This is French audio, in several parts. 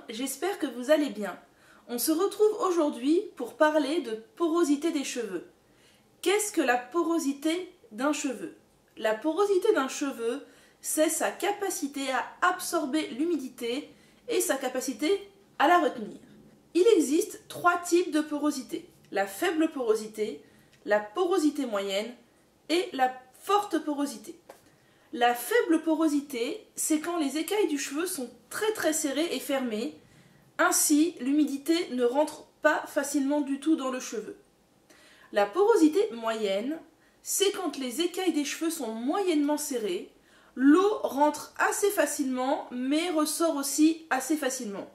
j'espère que vous allez bien. On se retrouve aujourd'hui pour parler de porosité des cheveux. Qu'est-ce que la porosité d'un cheveu? La porosité d'un cheveu, c'est sa capacité à absorber l'humidité et sa capacité à la retenir. Il existe 3 types de porosité. La faible porosité, la porosité moyenne et la forte porosité. La faible porosité, c'est quand les écailles du cheveu sont très serrées et fermées. Ainsi, l'humidité ne rentre pas facilement du tout dans le cheveu. La porosité moyenne, c'est quand les écailles des cheveux sont moyennement serrées, l'eau rentre assez facilement, mais ressort aussi assez facilement.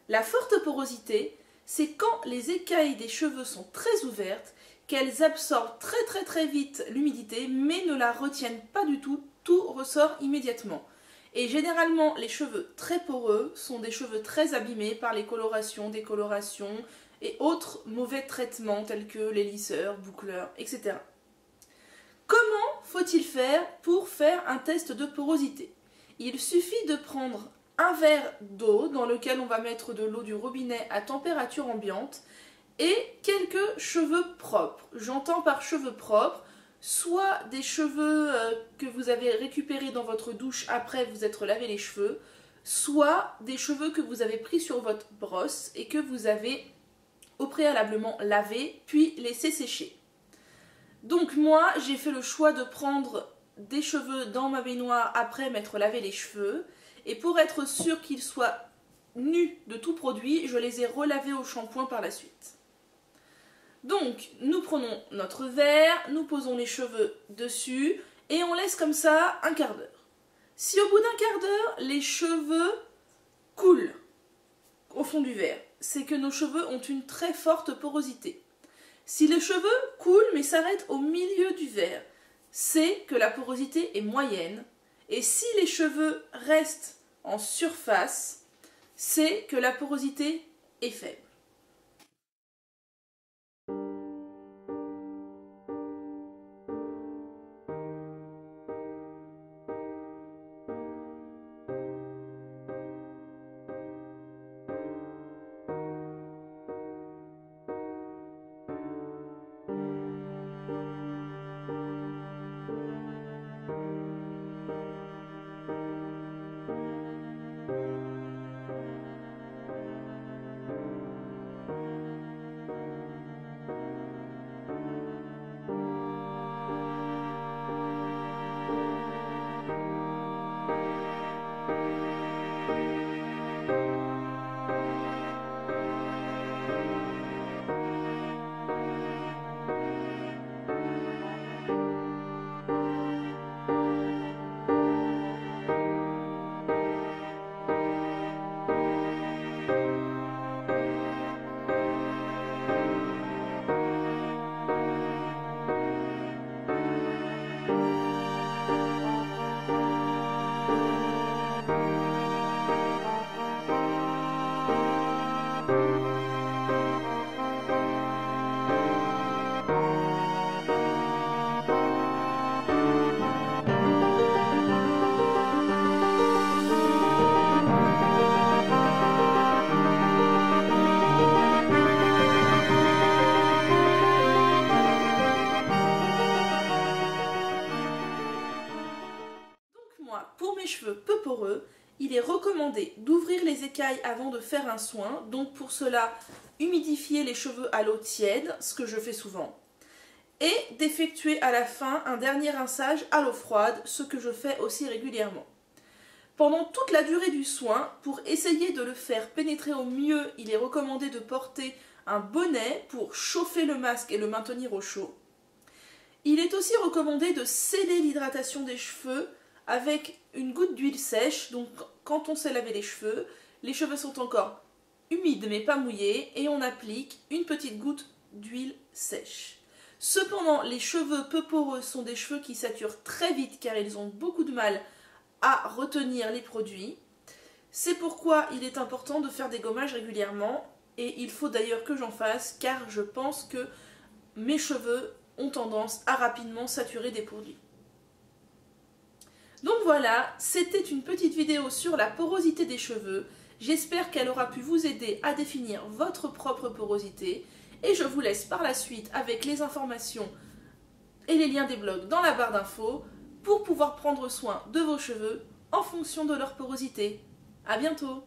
La forte porosité, c'est quand les écailles des cheveux sont très ouvertes, qu'elles absorbent très vite l'humidité, mais ne la retiennent pas du tout, tout ressort immédiatement. Et généralement, les cheveux très poreux sont des cheveux très abîmés par les colorations, décolorations et autres mauvais traitements tels que les lisseurs, boucleurs, etc. Comment faut-il faire pour faire un test de porosité? Il suffit de prendre un verre d'eau dans lequel on va mettre de l'eau du robinet à température ambiante et quelques cheveux propres. J'entends par cheveux propres soit des cheveux que vous avez récupérés dans votre douche après vous être lavé les cheveux, soit des cheveux que vous avez pris sur votre brosse et que vous avez au préalablement lavé puis laissé sécher. Donc moi j'ai fait le choix de prendre des cheveux dans ma baignoire après m'être lavé les cheveux, et pour être sûr qu'ils soient nus de tout produit, je les ai relavés au shampoing par la suite. Donc, nous prenons notre verre, nous posons les cheveux dessus et on laisse comme ça un quart d'heure. Si au bout d'un quart d'heure, les cheveux coulent au fond du verre, c'est que nos cheveux ont une très forte porosité. Si les cheveux coulent mais s'arrêtent au milieu du verre, c'est que la porosité est moyenne. Et si les cheveux restent en surface, c'est que la porosité est faible. Pour mes cheveux peu poreux, il est recommandé d'ouvrir les écailles avant de faire un soin, donc pour cela, humidifier les cheveux à l'eau tiède, ce que je fais souvent, et d'effectuer à la fin un dernier rinçage à l'eau froide, ce que je fais aussi régulièrement. Pendant toute la durée du soin, pour essayer de le faire pénétrer au mieux, il est recommandé de porter un bonnet pour chauffer le masque et le maintenir au chaud. Il est aussi recommandé de sceller l'hydratation des cheveux avec une goutte d'huile sèche. Donc quand on s'est lavé les cheveux sont encore humides mais pas mouillés, et on applique une petite goutte d'huile sèche. Cependant, les cheveux peu poreux sont des cheveux qui saturent très vite car ils ont beaucoup de mal à retenir les produits. C'est pourquoi il est important de faire des gommages régulièrement, et il faut d'ailleurs que j'en fasse car je pense que mes cheveux ont tendance à rapidement saturer des produits. Donc voilà, c'était une petite vidéo sur la porosité des cheveux. J'espère qu'elle aura pu vous aider à définir votre propre porosité et je vous laisse par la suite avec les informations et les liens des blogs dans la barre d'infos pour pouvoir prendre soin de vos cheveux en fonction de leur porosité. À bientôt!